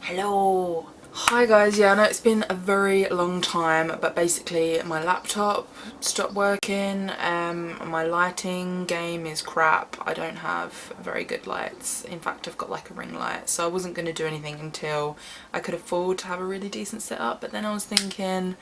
Hello. Hi guys, yeah, I know it's been a very long time, but basically my laptop stopped working, my lighting game is crap, I don't have very good lights. In fact, I've got like a ring light, so I wasn't going to do anything until I could afford to have a really decent setup, but then I was thinking,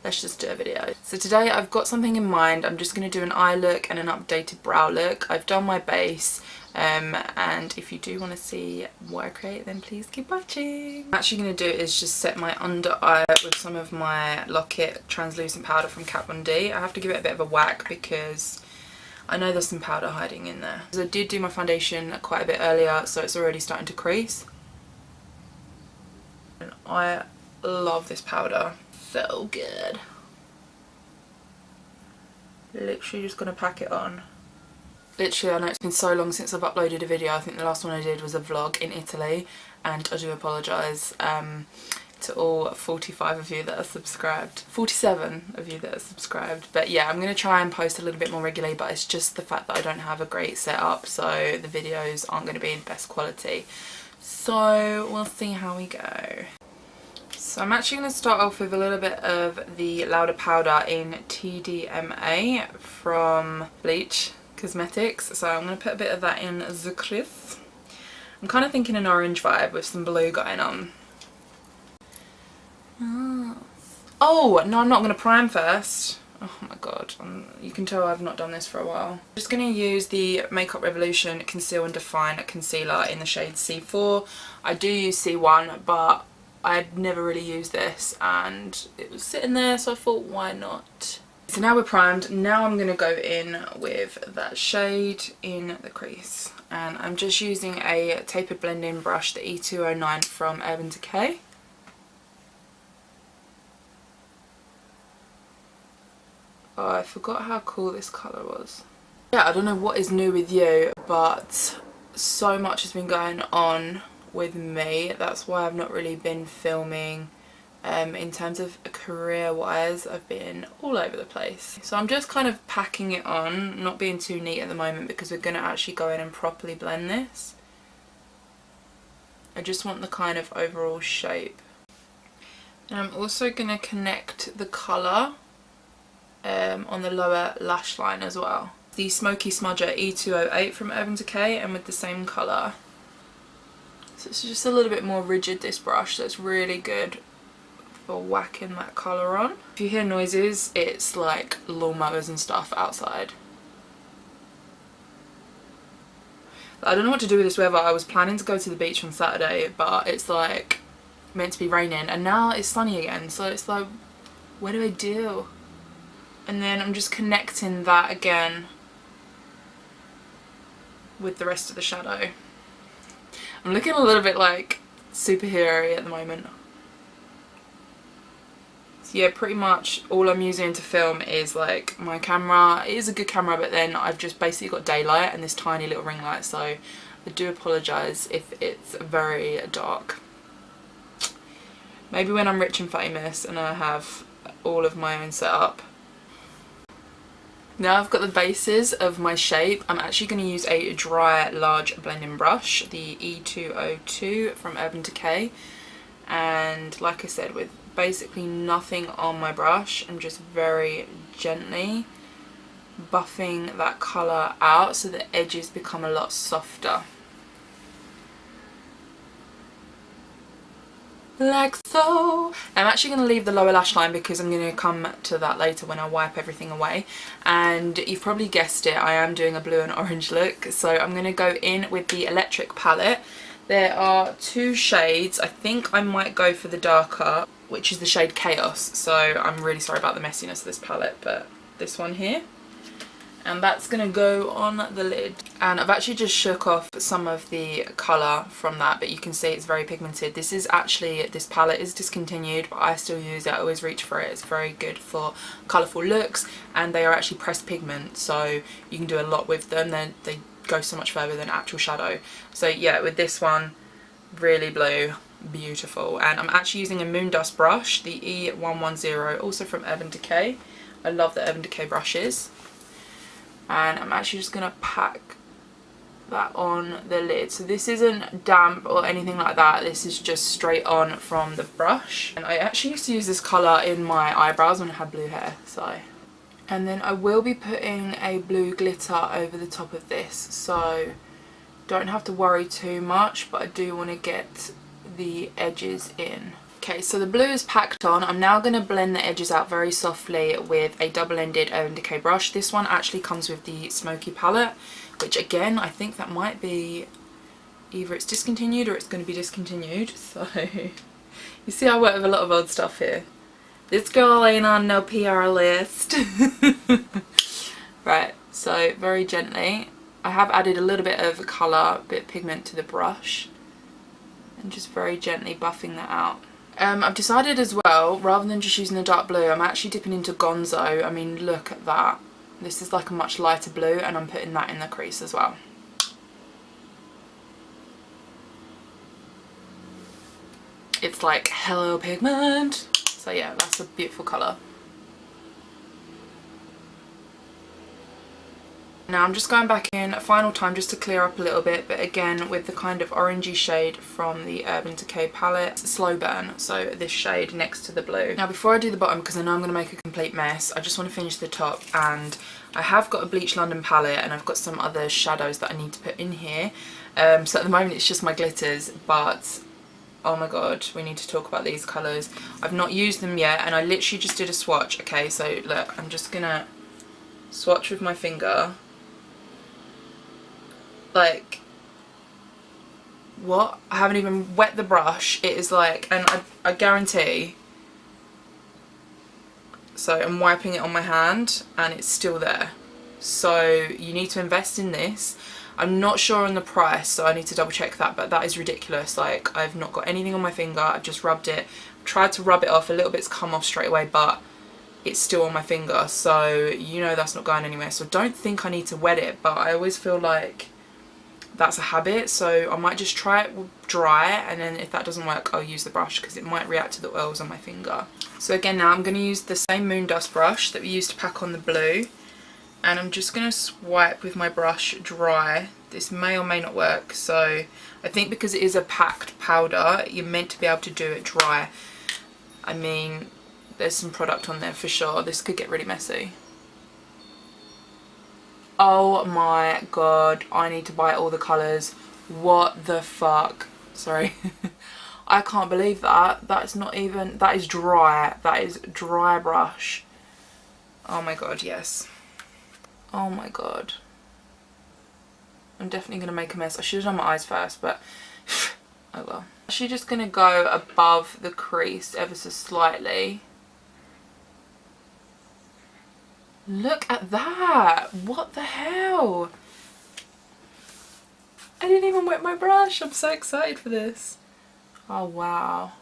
let's just do a video. So today I've got something in mind. I'm just going to do an eye look and an updated brow look. I've done my base. And if you do want to see what I create, then please keep watching. What I'm actually going to do is just set my under eye with some of my Lock-It translucent powder from Kat Von D. I have to give it a bit of a whack because I know there's some powder hiding in there. I did do my foundation quite a bit earlier, so it's already starting to crease. And I love this powder. So good. Literally just going to pack it on. Literally, I know it's been so long since I've uploaded a video. I think the last one I did was a vlog in Italy, and I do apologise to all 45 of you that are subscribed. 47 of you that are subscribed. But yeah, I'm going to try and post a little bit more regularly, but it's just the fact that I don't have a great setup, so the videos aren't going to be the best quality. So we'll see how we go. So I'm actually going to start off with a little bit of the Louder powder in TDMA from Bleach Cosmetics. So I'm going to put a bit of that in the crease. I'm kind of thinking an orange vibe with some blue going on. Oh, no, I'm not going to prime first. Oh my god, you can tell I've not done this for a while. I'm just going to use the Makeup Revolution Conceal and Define Concealer in the shade C4. I do use C1, but I'd never really used this and it was sitting there, so I thought, why not? So now we're primed. Now I'm going to go in with that shade in the crease. And I'm just using a tapered blending brush, the E209 from Urban Decay. Oh, I forgot how cool this colour was. Yeah, I don't know what is new with you, but so much has been going on with me. That's why I've not really been filming. In terms of career wise, I've been all over the place. So I'm just kind of packing it on, not being too neat at the moment because we're going to actually go in and properly blend this. I just want the kind of overall shape. And I'm also going to connect the colour on the lower lash line as well. The Smoky Smudger E208 from Urban Decay, and with the same colour. So it's just a little bit more rigid, this brush, so it's really good for whacking that colour on. If you hear noises, it's like lawnmowers and stuff outside. I don't know what to do with this weather. I was planning to go to the beach on Saturday, but it's like meant to be raining, and now it's sunny again, so it's like, what do I do? And then I'm just connecting that again with the rest of the shadow. I'm looking a little bit like superhero-y at the moment. So yeah, pretty much all I'm using to film is like my camera. It is a good camera, but then I've just basically got daylight and this tiny little ring light, so I do apologise if it's very dark. Maybe when I'm rich and famous and I have all of my own setup. Now I've got the bases of my shape, I'm actually going to use a dry large blending brush, the E202 from Urban Decay, and like I said, with basically nothing on my brush, I'm just very gently buffing that colour out so the edges become a lot softer. Like so. I'm actually going to leave the lower lash line because I'm going to come to that later when I wipe everything away. And you've probably guessed it, I am doing a blue and orange look. So I'm going to go in with the Electric palette. There are two shades. I think I might go for the darker, which is the shade Chaos. So I'm really sorry about the messiness of this palette, but this one here. And that's going to go on the lid. And I've actually just shook off some of the colour from that, but you can see it's very pigmented. This is actually, this palette is discontinued, but I still use it. I always reach for it. It's very good for colourful looks, and they are actually pressed pigment, so you can do a lot with them. They go so much further than actual shadow. So yeah, with this one, really blue, beautiful. And I'm actually using a Moon Dust brush, the E110, also from Urban Decay. I love the Urban Decay brushes. And I'm actually just going to pack that on the lid. So this isn't damp or anything like that, this is just straight on from the brush. And I actually used to use this colour in my eyebrows when I had blue hair, so. And then I will be putting a blue glitter over the top of this, so don't have to worry too much, but I do want to get the edges in. Okay, so the blue is packed on. I'm now going to blend the edges out very softly with a double-ended Urban Decay brush. This one actually comes with the Smoky palette, which again, I think that might be either it's discontinued or it's going to be discontinued. So, you see I work with a lot of old stuff here. This girl ain't on no PR list. Right, so very gently. I have added a little bit of colour, a bit of pigment to the brush. And just very gently buffing that out. I've decided as well, rather than just using the dark blue, I'm actually dipping into Gonzo. I mean, look at that. This is like a much lighter blue, and I'm putting that in the crease as well. It's like, hello pigment. So yeah, that's a beautiful colour. Now I'm just going back in a final time just to clear up a little bit, but again with the kind of orangey shade from the Urban Decay palette. It's Slow Burn, so this shade next to the blue. Now before I do the bottom, because I know I'm going to make a complete mess, I just want to finish the top, and I have got a Bleach London palette and I've got some other shadows that I need to put in here. So at the moment it's just my glitters, but oh my god, we need to talk about these colours. I've not used them yet and I literally just did a swatch. Okay, so look, I'm just going to swatch with my finger. Like, what? I haven't even wet the brush. It is like, and I guarantee, so I'm wiping it on my hand and it's still there. So you need to invest in this. I'm not sure on the price, so I need to double check that, but that is ridiculous. Like, I've not got anything on my finger, I've just rubbed it, tried to rub it off, a little bit's come off straight away, but it's still on my finger, so you know that's not going anywhere. So don't think I need to wet it, but I always feel like that's a habit, so I might just try it dry, and then if that doesn't work I'll use the brush because it might react to the oils on my finger. So again, now I'm going to use the same Moon Dust brush that we used to pack on the blue, and I'm just going to swipe with my brush dry. This may or may not work, so I think because it is a packed powder you're meant to be able to do it dry. I mean, there's some product on there for sure. This could get really messy. Oh my god, I need to buy all the colours. What the fuck? Sorry. I can't believe that. That's not even, that is dry. That is dry brush. Oh my god, yes. Oh my god. I'm definitely going to make a mess. I should have done my eyes first, but oh well. Actually just going to go above the crease ever so slightly. Look at that! What the hell? I didn't even wet my brush. I'm so excited for this. Oh wow.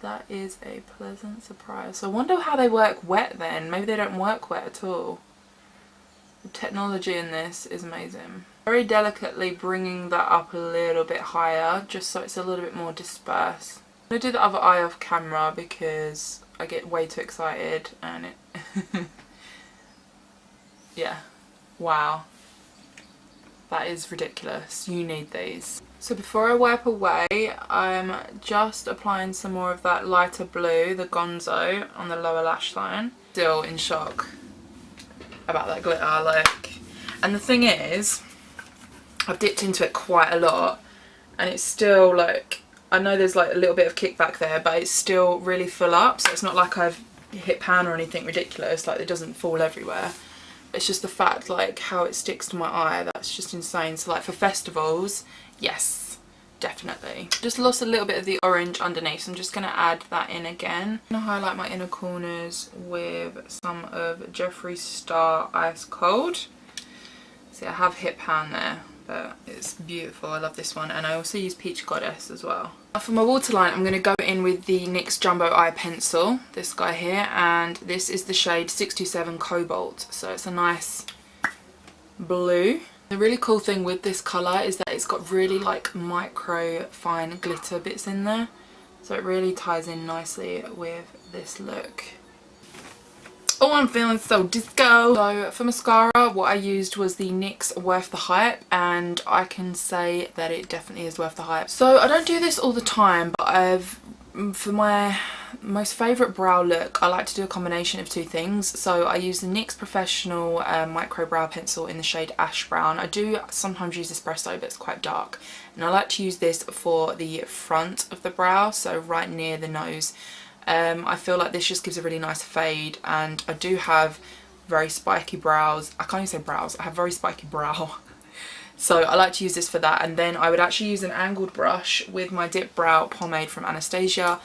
That is a pleasant surprise. So I wonder how they work wet then. Maybe they don't work wet at all. The technology in this is amazing. Very delicately bringing that up a little bit higher, just so it's a little bit more dispersed. I'm going to do the other eye off camera because I get way too excited and it yeah, wow, that is ridiculous. You need these. So before I wipe away, I'm just applying some more of that lighter blue, the Gonzo, on the lower lash line. Still in shock about that glitter, like, and the thing is I've dipped into it quite a lot and it's still like, I know there's like a little bit of kickback there, but it's still really full up, so it's not like I've hit pan or anything ridiculous, like it doesn't fall everywhere. It's just the fact like how it sticks to my eye, that's just insane. So like for festivals, yes, definitely. Just lost a little bit of the orange underneath, so I'm just going to add that in again. I'm going to highlight my inner corners with some of Jeffree Star Ice Cold. See, I have hit pan there, but it's beautiful. I love this one, and I also use Peach Goddess as well. For my waterline, I'm going to go in with the NYX Jumbo Eye Pencil, this guy here, and this is the shade 627 Cobalt, so it's a nice blue. The really cool thing with this colour is that it's got really like micro fine glitter bits in there, so it really ties in nicely with this look. Oh, I'm feeling so disco. So for mascara, what I used was the NYX Worth the Hype, and I can say that it definitely is worth the hype. So I don't do this all the time, but for my most favourite brow look, I like to do a combination of two things. So I use the NYX Professional Micro Brow Pencil in the shade Ash Brown. I do sometimes use Espresso, but it's quite dark. And I like to use this for the front of the brow, so right near the nose. I feel like this just gives a really nice fade, and I do have very spiky brows. I can't even say brows, I have very spiky brow. So I like to use this for that, and then I would actually use an angled brush with my Dipbrow pomade from Anastasia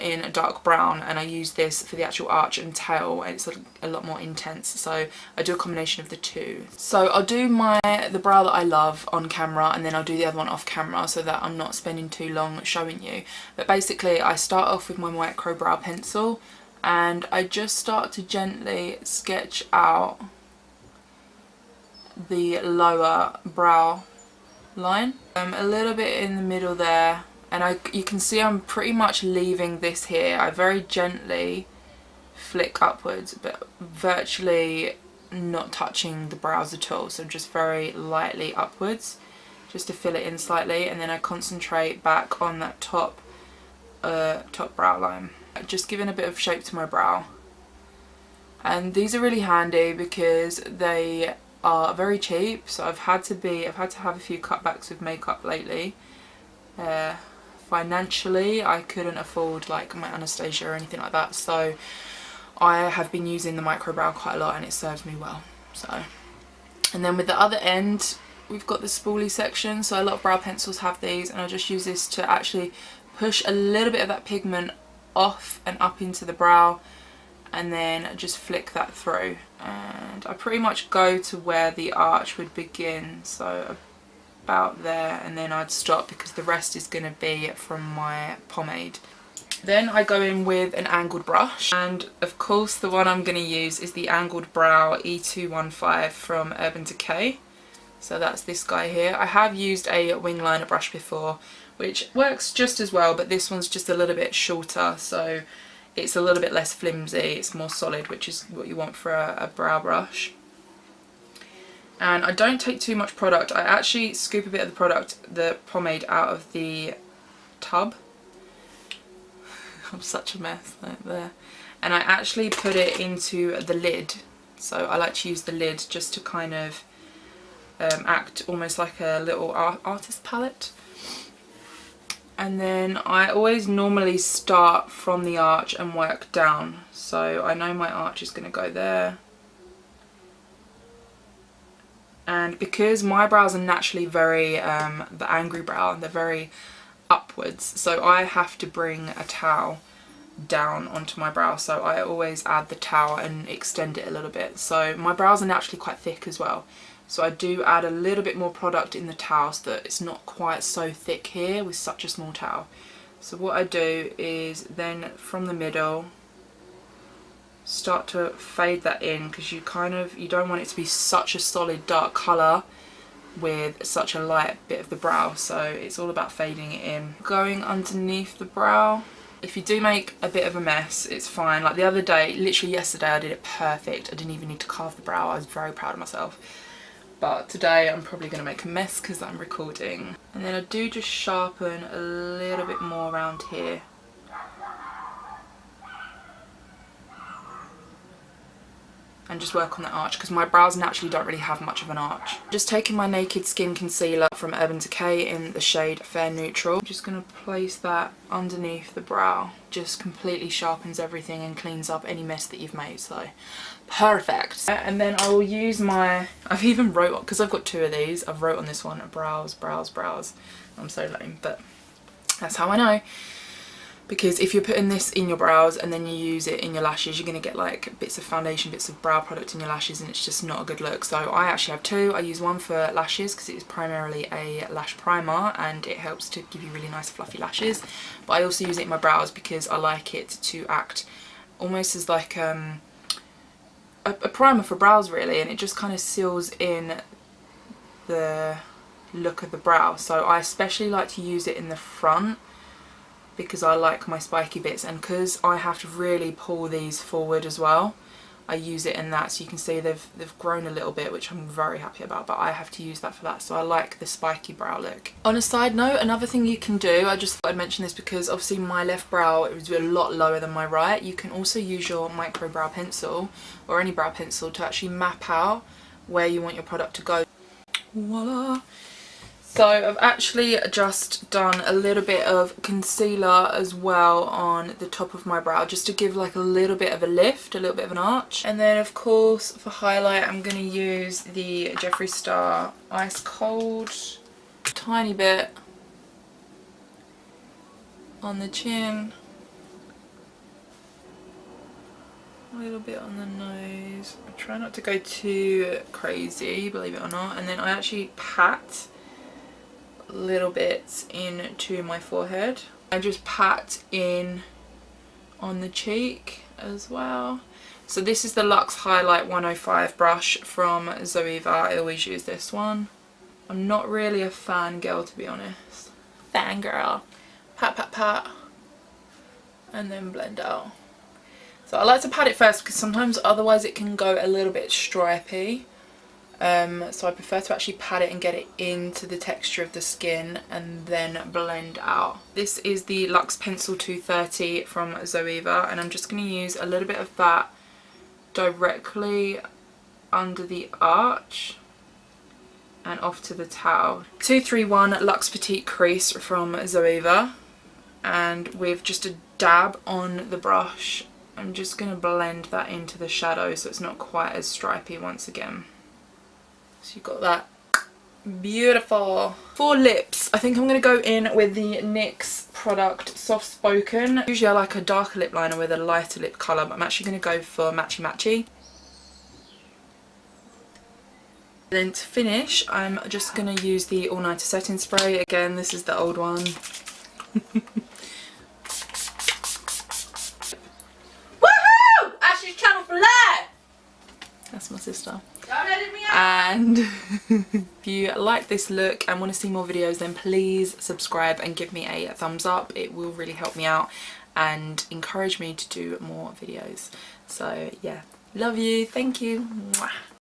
in dark brown, and I use this for the actual arch and tail, and it's a lot more intense, so I do a combination of the two. So I'll do the brow that I love on camera, and then I'll do the other one off camera so that I'm not spending too long showing you. But basically I start off with my micro brow pencil, and I just start to gently sketch out the lower brow line, a little bit in the middle there. And you can see I'm pretty much leaving this here. I very gently flick upwards, but virtually not touching the brows at all. So just very lightly upwards, just to fill it in slightly. And then I concentrate back on that top brow line, just giving a bit of shape to my brow. And these are really handy because they are very cheap. So I've had to have a few cutbacks with makeup lately. Financially I couldn't afford like my Anastasia or anything like that, so I have been using the micro brow quite a lot, and it serves me well. So, and then with the other end we've got the spoolie section, so a lot of brow pencils have these, and I just use this to actually push a little bit of that pigment off and up into the brow, and then just flick that through, and I pretty much go to where the arch would begin, so about there, and then I'd stop because the rest is going to be from my pomade. Then I go in with an angled brush, and of course the one I'm going to use is the Angled Brow E215 from Urban Decay. So that's this guy here. I have used a wing liner brush before, which works just as well, but this one's just a little bit shorter, so it's a little bit less flimsy, it's more solid, which is what you want for a brow brush. And I don't take too much product. I actually scoop a bit of the pomade out of the tub. I'm such a mess right there. And I actually put it into the lid. So I like to use the lid just to kind of act almost like a little artist palette. And then I always normally start from the arch and work down. So I know my arch is going to go there. And because my brows are naturally very, the angry brow, they're very upwards, so I have to bring a towel down onto my brow, so I always add the towel and extend it a little bit. So my brows are naturally quite thick as well, so I do add a little bit more product in the towel so that it's not quite so thick here with such a small towel. So what I do is then from the middle start to fade that in, because you don't want it to be such a solid dark colour with such a light bit of the brow, so it's all about fading it in. Going underneath the brow, if you do make a bit of a mess, it's fine. Like the other day, literally yesterday, I did it perfect. I didn't even need to carve the brow. I was very proud of myself. But today I'm probably going to make a mess because I'm recording. And then I do just sharpen a little bit more around here. And just work on the arch, because my brows naturally don't really have much of an arch. Just taking my Naked Skin concealer from Urban Decay in the shade Fair Neutral. I'm just going to place that underneath the brow. Just completely sharpens everything and cleans up any mess that you've made, so perfect. And then I will use I've even wrote, because I've got two of these, I've wrote on this one, brows, brows, brows. I'm so lame, but that's how I know. Because if you're putting this in your brows and then you use it in your lashes, you're going to get like bits of foundation, bits of brow product in your lashes, and it's just not a good look. So I actually have two. I use one for lashes because it is primarily a lash primer and it helps to give you really nice fluffy lashes. But I also use it in my brows because I like it to act almost as like a primer for brows really, and it just kind of seals in the look of the brow. So I especially like to use it in the front because I like my spiky bits, and because I have to really pull these forward as well, I use it in that. So you can see they've grown a little bit, which I'm very happy about, but I have to use that for that. So I like the spiky brow look. On a side note, another thing you can do, I just thought I'd mention this because obviously my left brow is a lot lower than my right. You can also use your micro brow pencil or any brow pencil to actually map out where you want your product to go. Voila! So I've actually just done a little bit of concealer as well on the top of my brow, just to give like a little bit of a lift, a little bit of an arch. And then of course for highlight I'm going to use the Jeffree Star Ice Cold, tiny bit on the chin, a little bit on the nose. I try not to go too crazy, believe it or not, and then I actually pat little bits into my forehead. I just pat in on the cheek as well. So this is the Luxe Highlight 105 brush from Zoeva. I always use this one. I'm not really a fangirl, to be honest. Fangirl. Pat, pat, pat. And then blend out. So I like to pat it first because sometimes otherwise it can go a little bit stripy. So I prefer to actually pat it and get it into the texture of the skin and then blend out. This is the Luxe Pencil 230 from Zoeva, and I'm just going to use a little bit of that directly under the arch and off to the towel. 231 Luxe Petite Crease from Zoeva, and with just a dab on the brush I'm just going to blend that into the shadow so it's not quite as stripy once again. So you've got that. Beautiful. For lips, I think I'm going to go in with the NYX product Soft Spoken. Usually I like a darker lip liner with a lighter lip colour, but I'm actually going to go for Matchy Matchy. Then to finish, I'm just going to use the All Nighter Setting Spray. Again, this is the old one. Woohoo! Ashleigh's channel for life! That's my sister. And if you like this look and want to see more videos, then please subscribe and give me a thumbs up. It will really help me out and encourage me to do more videos. So yeah, love you, thank you. Mwah.